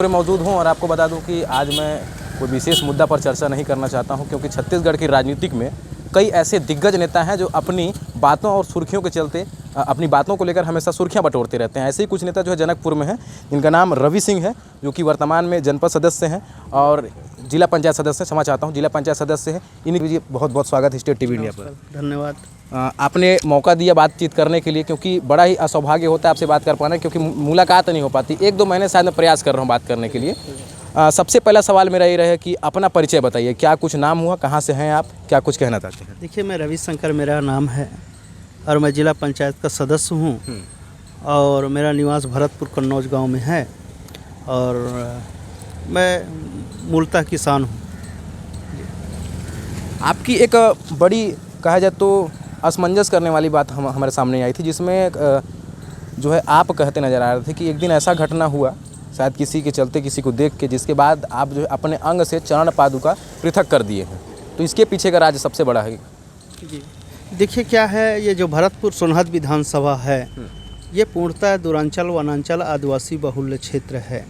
मौजूद हूं और आपको बता दूं कि आज मैं कोई विशेष मुद्दा पर चर्चा नहीं करना चाहता हूं, क्योंकि छत्तीसगढ़ की राजनीतिक में कई ऐसे दिग्गज नेता हैं जो अपनी बातों और सुर्खियों के चलते अपनी बातों को लेकर हमेशा सुर्खियां बटोरते रहते हैं। ऐसे ही कुछ नेता जो है जनकपुर में हैं, इनका नाम रवि सिंह है, जो कि वर्तमान में जनपद सदस्य हैं और जिला पंचायत सदस्य, क्षमा चाहता हूं, जिला पंचायत सदस्य हैं। इन्हीं बहुत बहुत स्वागत है स्टेट टीवी इंडिया पर। धन्यवाद। आपने मौका दिया बातचीत करने के लिए, क्योंकि बड़ा ही असौभाग्य होता है आपसे बात कर पाना, क्योंकि मुलाकात नहीं हो पाती। 1-2 महीने शायद मैं प्रयास कर रहा हूँ बात करने के लिए। सबसे पहला सवाल मेरा ये रहे कि अपना परिचय बताइए, क्या कुछ नाम हुआ, कहाँ से हैं आप, क्या कुछ कहना चाहते हैं? देखिए, मैं रविशंकर मेरा नाम है और मैं जिला पंचायत का सदस्य हूँ और मेरा निवास भरतपुर कन्नौज गांव में है और मैं मूलतः किसान हूँ। आपकी एक बड़ी, कहा जाए तो असमंजस करने वाली बात हमारे सामने आई थी, जिसमें जो है आप कहते नज़र आ रहे थे कि एक दिन ऐसा घटना हुआ, शायद किसी के चलते, किसी को देख के, जिसके बाद आप जो है अपने अंग से चरण पादुका पृथक कर दिए हैं। तो इसके पीछे का राज सबसे बड़ा है। जी, देखिए क्या है, ये जो भरतपुर सोनहत विधानसभा है, ये पूर्णतः दूरांचल वनांचल आदिवासी बहुल्य क्षेत्र है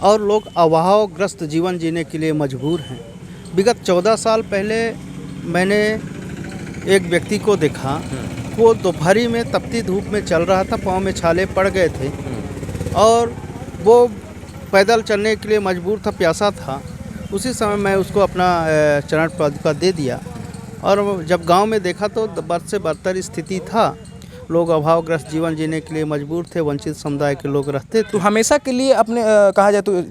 और लोग अभावग्रस्त जीवन जीने के लिए मजबूर हैं। विगत 14 साल पहले मैंने एक व्यक्ति को देखा, वो दोपहरी में तपती धूप में चल रहा था, पाँव में छाले पड़ गए थे और वो पैदल चलने के लिए मजबूर था, प्यासा था। उसी समय मैं उसको अपना चरण पादुका दे दिया और जब गांव में देखा तो बद से बदतर स्थिति था। लोग अभावग्रस्त जीवन जीने के लिए मजबूर थे, वंचित समुदाय के लोग रहते थे। तो हमेशा के लिए अपने कहा जाए तो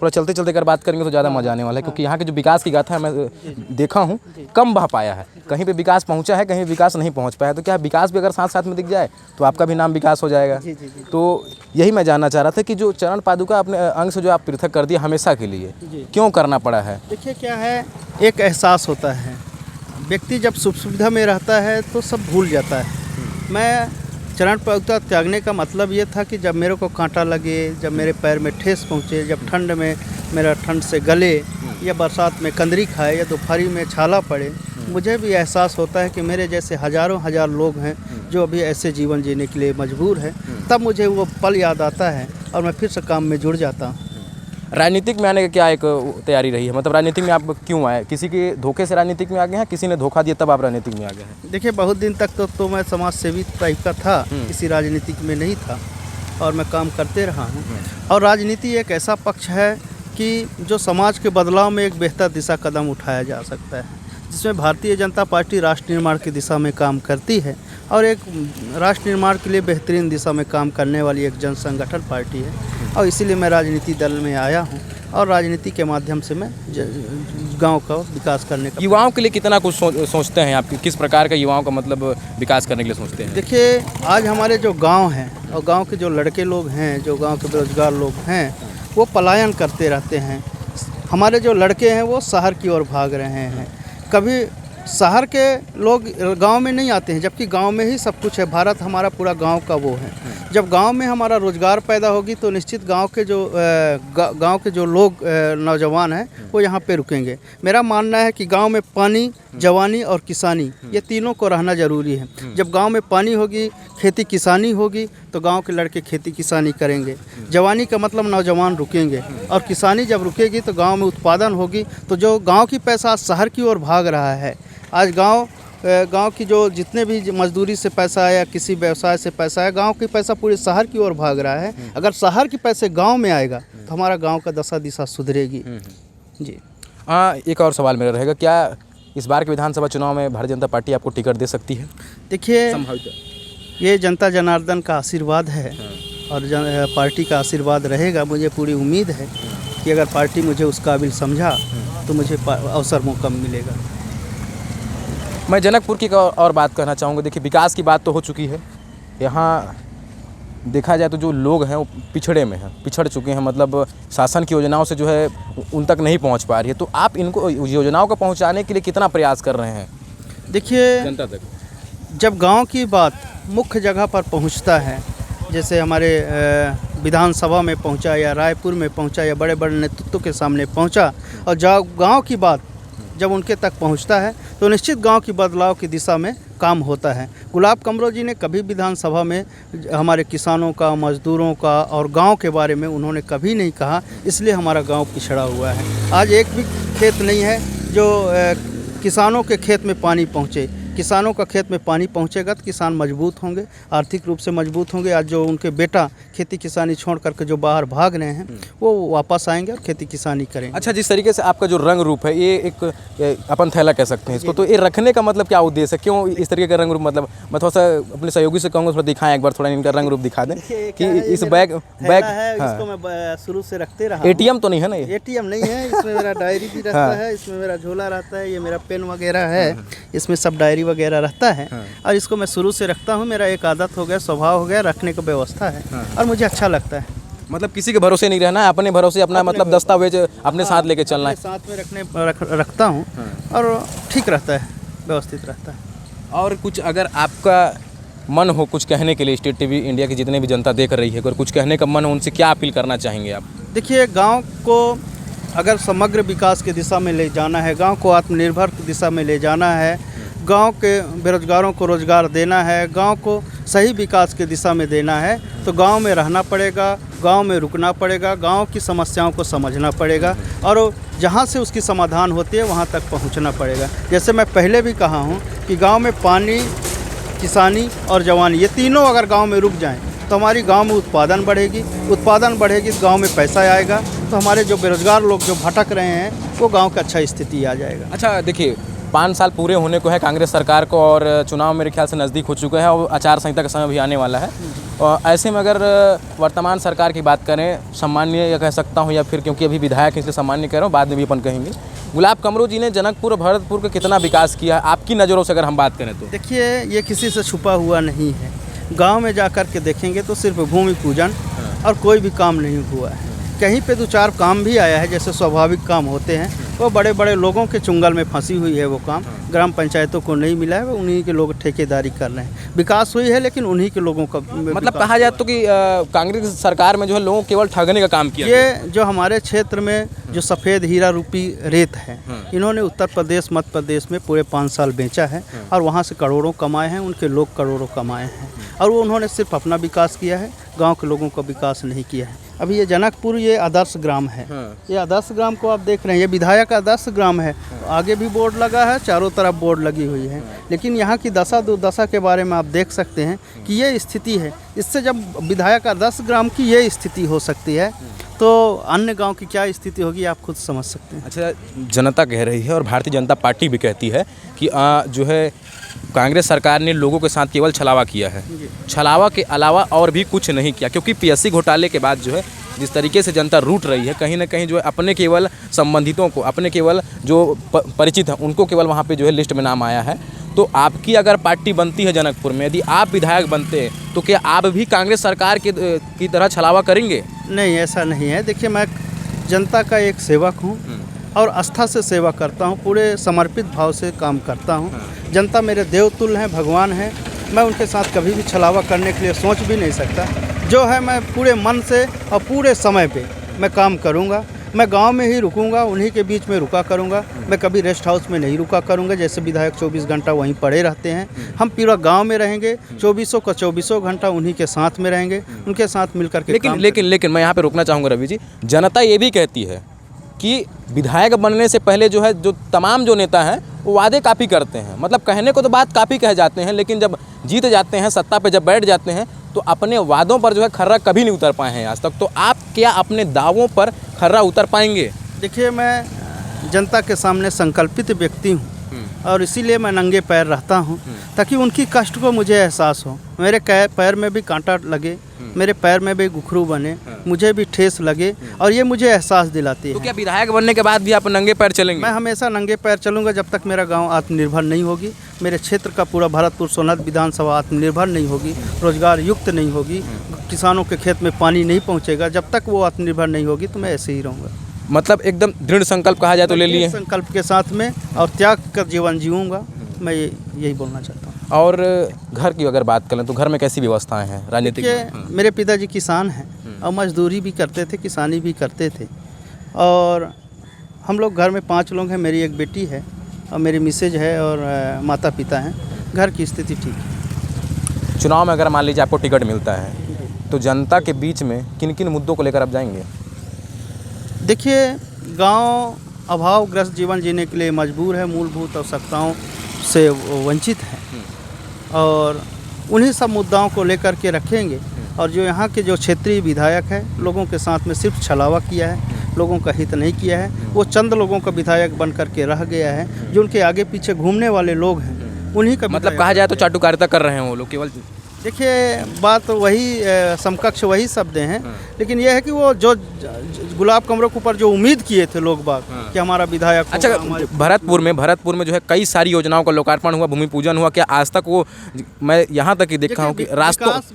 थोड़ा चलते चलते अगर बात करेंगे तो ज़्यादा मजा आने वाला है, क्योंकि यहाँ के जो विकास की गाथा है मैं देखा हूँ, कम बह पाया है। कहीं पे विकास पहुँचा है, कहीं विकास नहीं पहुँच पाया। तो क्या विकास भी अगर साथ साथ में दिख जाए तो आपका भी नाम विकास हो जाएगा। तो यही मैं जानना चाह रहा था कि जो चरण पादुका अपने अंग से जो आप पृथक कर दिया हमेशा के लिए, क्यों करना पड़ा है? देखिए क्या है, एक एहसास होता है, व्यक्ति जब सुख सुविधा में रहता है तो सब भूल जाता है। मैं चरण पादुका त्यागने का मतलब ये था कि जब मेरे को कांटा लगे, जब मेरे पैर में ठेस पहुँचे, जब ठंड में मेरा ठंड से गले या बरसात में कंदरी खाए या दोपहरी में छाला पड़े, मुझे भी एहसास होता है कि मेरे जैसे हज़ारों हजार लोग हैं जो अभी ऐसे जीवन जीने के लिए मजबूर हैं। तब मुझे वो पल याद आता है और मैं फिर से काम में जुड़ जाता हूँ। राजनीतिक में आने की क्या एक तैयारी रही है? मतलब राजनीतिक में आप क्यों आए? किसी के धोखे से राजनीतिक में आ गए हैं, किसी ने धोखा दिया तब आप राजनीतिक में आ गए हैं? देखिए, बहुत दिन तक तो मैं समाज सेवी टाइप का था, किसी राजनीतिक में नहीं था और मैं काम करते रहा हूँ। और राजनीति एक ऐसा पक्ष है कि जो समाज के बदलाव में एक बेहतर दिशा कदम उठाया जा सकता है, जिसमें भारतीय जनता पार्टी राष्ट्र निर्माण की दिशा में काम करती है और एक राष्ट्र निर्माण के लिए बेहतरीन दिशा में काम करने वाली एक जन संगठन पार्टी है। और इसीलिए मैं राजनीति दल में आया हूँ और राजनीति के माध्यम से मैं गांव का विकास करने का। युवाओं के लिए कितना कुछ सोचते हैं आप? किस प्रकार का युवाओं का मतलब विकास करने के लिए सोचते हैं? देखिए, आज हमारे जो गांव हैं और गांव के जो लड़के लोग हैं, जो गांव के बेरोजगार लोग हैं, वो पलायन करते रहते हैं। हमारे जो लड़के हैं वो शहर की ओर भाग रहे हैं। कभी शहर के लोग गांव में नहीं आते हैं, जबकि गांव में ही सब कुछ है। भारत हमारा पूरा गांव का वो है। जब गांव में हमारा रोजगार पैदा होगी तो निश्चित गांव के जो लोग नौजवान हैं वो यहाँ पे रुकेंगे। मेरा मानना है कि गांव में पानी, जवानी और किसानी, ये तीनों को रहना ज़रूरी है। जब गांव में पानी होगी, खेती किसानी होगी, तो गांव के लड़के खेती किसानी करेंगे। जवानी का मतलब नौजवान रुकेंगे और किसानी जब रुकेगी तो गांव में उत्पादन होगी। तो जो गांव की पैसा आज शहर की ओर भाग रहा है, आज गांव की जो जितने भी मजदूरी से पैसा है या किसी व्यवसाय से पैसा है, गांव की पैसा पूरे शहर की ओर भाग रहा है। अगर शहर के पैसे गांव में आएगा तो हमारा गांव का दशा दिशा सुधरेगी। जी हाँ, एक और सवाल मेरा रहेगा, क्या इस बार के विधानसभा चुनाव में भारतीय जनता पार्टी आपको टिकट दे सकती है? देखिए, ये जनता जनार्दन का आशीर्वाद है और पार्टी का आशीर्वाद रहेगा। मुझे पूरी उम्मीद है कि अगर पार्टी मुझे उस काबिल समझा तो मुझे अवसर मौका मिलेगा। मैं जनकपुर की और बात करना चाहूँगा। देखिए, विकास की बात तो हो चुकी है। यहाँ देखा जाए तो जो लोग हैं वो पिछड़े में हैं, पिछड़ चुके हैं, मतलब शासन की योजनाओं से जो है उन तक नहीं पहुँच पा रही है। तो आप इनको योजनाओं को पहुँचाने के लिए कितना प्रयास कर रहे हैं देखिए, जनता तक? जब गांव की बात मुख्य जगह पर पहुंचता है, जैसे हमारे विधानसभा में पहुंचा या रायपुर में पहुंचा या बड़े बड़े नेतृत्व के सामने पहुंचा, और जब गांव की बात जब उनके तक पहुंचता है तो निश्चित गांव की बदलाव की दिशा में काम होता है। गुलाब कमरो जी ने कभी विधानसभा में हमारे किसानों का, मजदूरों का और गांव के बारे में उन्होंने कभी नहीं कहा, इसलिए हमारा गांव पिछड़ा हुआ है। आज एक भी खेत नहीं है जो किसानों के खेत में पानी पहुँचे। किसानों का खेत में पानी पहुंचेगा तो किसान मजबूत होंगे, आर्थिक रूप से मजबूत होंगे। आज जो उनके बेटा खेती किसानी छोड़ करके जो बाहर भाग रहे हैं वो वापस आएंगे और खेती किसानी करेंगे। अच्छा, जिस तरीके से आपका जो रंग रूप है, ये एक अपन थैला कह सकते हैं इसको, तो ये रखने का मतलब क्या उद्देश्य है? क्यों इस तरीके का रंग रूप? मतलब मैं थोड़ा सा अपने सहयोगी से कहूँगा थोड़ा दिखाएं, एक बार थोड़ा इनका रंग रूप दिखा दें कि इस बैग है। इसको मैं शुरू से रखते रहा। एटीएम तो नहीं है ना? ये एटीएम नहीं है, इसमें मेरा डायरी भी रहता है, इसमें मेरा झोला रहता है, ये मेरा पेन वगैरह है, इसमें सब डायरी वगैरह रहता है। और इसको मैं शुरू से रखता हूँ, मेरा एक आदत हो गया, स्वभाव हो गया, रखने का व्यवस्था है और मुझे अच्छा लगता है। मतलब किसी के भरोसे नहीं रहना है, अपने भरोसे अपना मतलब दस्तावेज अपने साथ लेके चलना है। साथ में रखता हूँ और ठीक रहता है, व्यवस्थित रहता है। और कुछ अगर आपका मन हो कुछ कहने के लिए, स्टेट टीवी इंडिया की जितने भी जनता देख रही है, अगर कुछ कहने का मन हो, उनसे क्या अपील करना चाहेंगे आप? देखिए, गांव को अगर समग्र विकास की दिशा में ले जाना है, गांव को आत्मनिर्भर की दिशा में ले जाना है, गांव के बेरोजगारों को रोजगार देना है, गांव को सही विकास की दिशा में देना है, तो गांव में रहना पड़ेगा, गांव में रुकना पड़ेगा, गांव की समस्याओं को समझना पड़ेगा और जहां से उसकी समाधान होती है वहां तक पहुंचना पड़ेगा। जैसे मैं पहले भी कहा हूं कि गांव में पानी, किसानी और जवानी, ये तीनों अगर गांव में रुक जाएं तो हमारी गांव में उत्पादन बढ़ेगी तो गांव में पैसा आएगा, तो हमारे जो बेरोजगार लोग जो भटक रहे हैं वो गांव का अच्छा स्थिति आ जाएगा। अच्छा, देखिए 5 साल पूरे होने को है कांग्रेस सरकार को और चुनाव मेरे ख्याल से नज़दीक हो चुका है और आचार संहिता का समय भी आने वाला है। और ऐसे में अगर वर्तमान सरकार की बात करें, सम्माननीय या कह सकता हूँ, या फिर क्योंकि अभी विधायक इसलिए सम्माननीय कह रहा हूँ, बाद में भी अपन कहेंगे, गुलाब कमरो जी ने जनकपुर भरतपुर का कितना विकास किया है आपकी नज़रों से अगर हम बात करें तो? देखिए, ये किसी से छुपा हुआ नहीं है। गांव में जा कर के देखेंगे तो सिर्फ भूमि पूजन और कोई भी काम नहीं हुआ है। कहीं पे 2-4 काम भी आया है, जैसे स्वाभाविक काम होते हैं, वो बड़े बड़े लोगों के चुंगल में फंसी हुई है वो काम, ग्राम पंचायतों को नहीं मिला है, वो उन्हीं के लोग ठेकेदारी कर रहे हैं। विकास हुई है लेकिन उन्हीं के लोगों का मतलब कहा जाए तो कि कांग्रेस सरकार में जो है लोगों को केवल ठगने का काम किया। ये जो हमारे क्षेत्र में जो सफ़ेद हीरा रूपी रेत है, इन्होंने उत्तर प्रदेश, मध्य प्रदेश में पूरे 5 साल बेचा है और वहाँ से करोड़ों कमाए हैं, उनके लोग करोड़ों कमाए हैं और वो उन्होंने सिर्फ अपना विकास किया है, गांव के लोगों का विकास नहीं किया है। अभी ये जनकपुर, ये आदर्श ग्राम है। ये आदर्श ग्राम को आप देख रहे हैं, ये विधायक आदर्श ग्राम है। आगे भी बोर्ड लगा है, चारों तरफ बोर्ड लगी हुई है, लेकिन यहाँ की दशा दुर्दशा के बारे में आप देख सकते हैं कि ये स्थिति है। इससे जब विधायक आदर्श ग्राम की ये स्थिति हो सकती है तो अन्य गांव की क्या स्थिति होगी आप खुद समझ सकते हैं। अच्छा, जनता कह रही है और भारतीय जनता पार्टी भी कहती है कि जो है कांग्रेस सरकार ने लोगों के साथ केवल छलावा किया है, छलावा के अलावा और भी कुछ नहीं किया, क्योंकि पीएससी घोटाले के बाद जो है जिस तरीके से जनता रूठ रही है, कहीं ना कहीं जो है अपने केवल संबंधितों को, अपने केवल जो परिचित हैं उनको केवल वहाँ पे जो है लिस्ट में नाम आया है। तो आपकी अगर पार्टी बनती है जनकपुर में, यदि आप विधायक बनते हैं तो क्या आप भी कांग्रेस सरकार की तरह छलावा करेंगे? नहीं, ऐसा नहीं है। देखिए, मैं जनता का एक सेवक हूँ और आस्था से सेवा करता हूँ, पूरे समर्पित भाव से काम करता हूँ। जनता मेरे देवतुल्य हैं, भगवान हैं, मैं उनके साथ कभी भी छलावा करने के लिए सोच भी नहीं सकता। जो है मैं पूरे मन से और पूरे समय पे मैं काम करूँगा। मैं गांव में ही रुकूंगा, उन्हीं के बीच में रुका करूंगा। मैं कभी रेस्ट हाउस में नहीं रुका करूंगा, जैसे विधायक 24 घंटा वहीं पड़े रहते हैं। हम पूरा गांव में रहेंगे, 24 घंटा उन्हीं के साथ में रहेंगे, उनके साथ मिलकर के लेकिन मैं यहाँ पे रुकना चाहूँगा रवि जी। जनता ये भी कहती है कि विधायक बनने से पहले जो है जो तमाम जो नेता हैं वो वादे काफ़ी करते हैं, मतलब कहने को तो बात काफ़ी कह जाते हैं, लेकिन जब जीत जाते हैं, सत्ता पे जब बैठ जाते हैं तो अपने वादों पर जो है खर्रा कभी नहीं उतर पाए हैं आज तक। तो आप क्या अपने दावों पर खर्रा उतर पाएंगे? देखिए, मैं जनता के सामने संकल्पित व्यक्ति हूँ और इसीलिए मैं नंगे पैर रहता हूँ ताकि उनकी कष्ट को मुझे एहसास हो। मेरे पैर में भी कांटा लगे, मेरे पैर में भी गुखरू बने, मुझे भी ठेस लगे और ये मुझे एहसास दिलाती है। तो क्या विधायक बनने के बाद भी आप नंगे पैर चलेंगे? मैं हमेशा नंगे पैर चलूँगा जब तक मेरा गांव आत्मनिर्भर नहीं होगी, मेरे क्षेत्र का पूरा भरतपुर सोनहत विधानसभा आत्मनिर्भर नहीं होगी, रोजगार युक्त नहीं होगी, किसानों के खेत में पानी नहीं पहुँचेगा। जब तक वो आत्मनिर्भर नहीं होगी तो मैं ऐसे ही रहूँगा। मतलब एकदम दृढ़ संकल्प कहा जाए तो ले लिए? संकल्प के साथ में और त्याग कर जीवन जीऊँगा, मैं यही बोलना चाहता हूँ। और घर की अगर बात करें तो घर में कैसी व्यवस्थाएं हैं राजनीतिक? मेरे पिताजी किसान हैं और मजदूरी भी करते थे, किसानी भी करते थे और हम लोग घर में 5 लोग हैं। मेरी एक बेटी है और मेरी मिसेज है और माता पिता हैं। घर की स्थिति ठीक है। चुनाव में अगर मान लीजिए आपको टिकट मिलता है तो जनता के बीच में किन किन मुद्दों को लेकर आप जाएंगे? देखिए, गांव अभावग्रस्त जीवन जीने के लिए मजबूर है, मूलभूत आवश्यकताओं से वंचित है और उन्हीं सब मुद्दाओं को लेकर के रखेंगे। और जो यहाँ के जो क्षेत्रीय विधायक है, लोगों के साथ में सिर्फ छलावा किया है, लोगों का हित नहीं किया है, वो चंद लोगों का विधायक बन करके रह गया है। जो उनके आगे पीछे घूमने वाले लोग हैं उन्हीं का मतलब कहा जाए तो चाटुकारिता कर रहे हैं वो लोग केवल। देखिए, बात वही समकक्ष वही शब्द हैं, लेकिन यह है कि वो जो गुलाब कमरों के ऊपर जो उम्मीद किए थे लोग बाग कि हमारा विधायक अच्छा, भरतपुर में जो है कई सारी योजनाओं का लोकार्पण हुआ, भूमि पूजन हुआ। क्या आज तक वो, मैं यहाँ तक ही देखा हूँ कि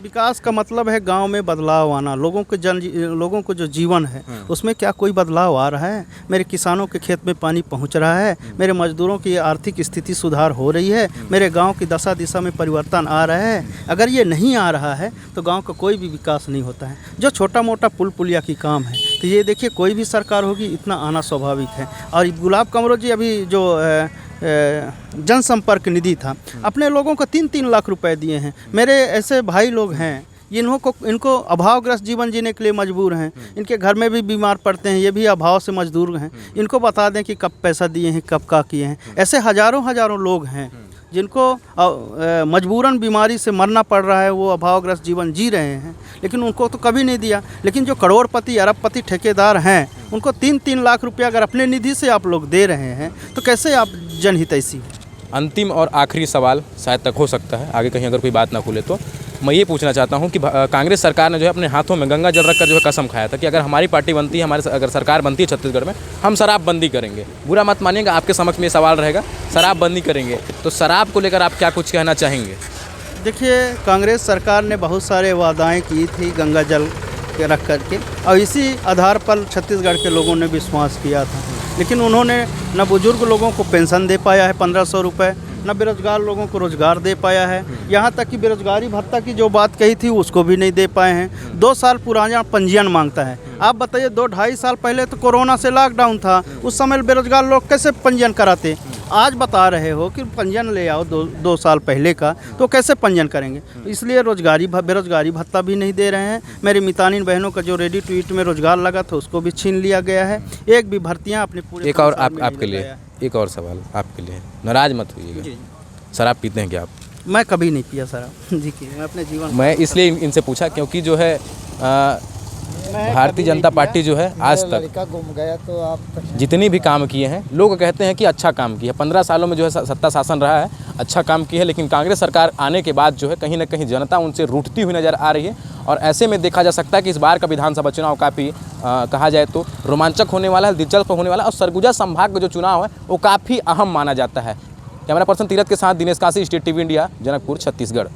विकास का मतलब है गांव में बदलाव आना, लोगों को जो जीवन है उसमें क्या कोई बदलाव आ रहा है? मेरे किसानों के खेत में पानी पहुँच रहा है, मेरे मजदूरों की आर्थिक स्थिति सुधार हो रही है, मेरे गाँव की दशा दिशा में परिवर्तन आ रहा है। अगर ये नहीं आ रहा है तो गांव का कोई भी विकास नहीं होता है। जो छोटा मोटा पुल पुलिया की काम है, तो ये देखिए कोई भी सरकार होगी इतना आना स्वाभाविक है। और गुलाब कमरों जी अभी जो जनसंपर्क निधि था, अपने लोगों को 3-3 लाख रुपए दिए हैं। मेरे ऐसे भाई लोग हैं इनको अभावग्रस्त जीवन जीने के लिए मजबूर हैं, इनके घर में भी बीमार पड़ते हैं, ये भी अभाव से मजदूर हैं। इनको बता दें कि कब पैसा दिए हैं, कब क्या किए हैं। ऐसे हजारों लोग हैं जिनको मजबूरन बीमारी से मरना पड़ रहा है, वो अभावग्रस्त जीवन जी रहे हैं, लेकिन उनको तो कभी नहीं दिया। लेकिन जो करोड़पति अरबपति ठेकेदार हैं, उनको 3-3 लाख रुपया अगर अपने निधि से आप लोग दे रहे हैं तो कैसे आप जनहितैषी? अंतिम और आखिरी सवाल शायद तक हो सकता है, आगे कहीं अगर कोई बात ना खुले तो मैं ये पूछना चाहता हूँ कि कांग्रेस सरकार ने जो है अपने हाथों में गंगा जल रखकर जो है कसम खाया था कि अगर हमारी पार्टी बनती है, अगर सरकार बनती है छत्तीसगढ़ में, हम शराबबंदी करेंगे। बुरा मत मानिएगा, आपके समक्ष में ये सवाल रहेगा, शराबबंदी करेंगे तो शराब को लेकर आप क्या कुछ कहना चाहेंगे? देखिए, कांग्रेस सरकार ने बहुत सारे वादाएँ की थी गंगा जल के रख करके, और इसी आधार पर छत्तीसगढ़ के लोगों ने विश्वास किया था। लेकिन उन्होंने न बुजुर्ग लोगों को पेंशन दे पाया है 1500 रुपये, न बेरोजगार लोगों को रोजगार दे पाया है। यहाँ तक कि बेरोजगारी भत्ता की जो बात कही थी उसको भी नहीं दे पाए हैं। 2 साल पुराना पंजीयन मांगता है। आप बताइए, 2-2.5 साल पहले तो कोरोना से लॉकडाउन था, उस समय बेरोजगार लोग कैसे पंजीयन कराते? आज बता रहे हो कि पंजीयन ले आओ 2 साल पहले का, तो कैसे पंजीयन करेंगे? इसलिए बेरोजगारी भत्ता भी नहीं दे रहे हैं। मेरी मितानिन बहनों का जो रेडी टू ईट में रोजगार लगा था उसको भी छीन लिया गया है। एक भी भर्तियाँ अपने पूरे एक और आपके लिए एक और सवाल आपके लिए, नाराज मत होइएगा, शराब पीते हैं क्या आप? मैं कभी नहीं पिया शराब जी की, मैं अपने जीवन मैं इसलिए इनसे पूछा क्योंकि जो है भारतीय जनता पार्टी जो है आज तक घूम गया तो आप जितनी भी काम किए हैं, लोग कहते हैं कि अच्छा काम किया। 15 सालों में जो है सत्ता शासन रहा है, अच्छा काम किया है। लेकिन कांग्रेस सरकार आने के बाद जो है कहीं ना कहीं जनता उनसे रूठती हुई नज़र आ रही है। और ऐसे में देखा जा सकता है कि इस बार का विधानसभा चुनाव काफ़ी कहा जाए तो रोमांचक होने वाला है, दिलचस्प होने वाला है। और सरगुजा संभाग का जो चुनाव है वो काफ़ी अहम माना जाता है। कैमरा पर्सन तीरथ के साथ Dinesh Kashi, state TV India, Janakpur, Chhattisgarh.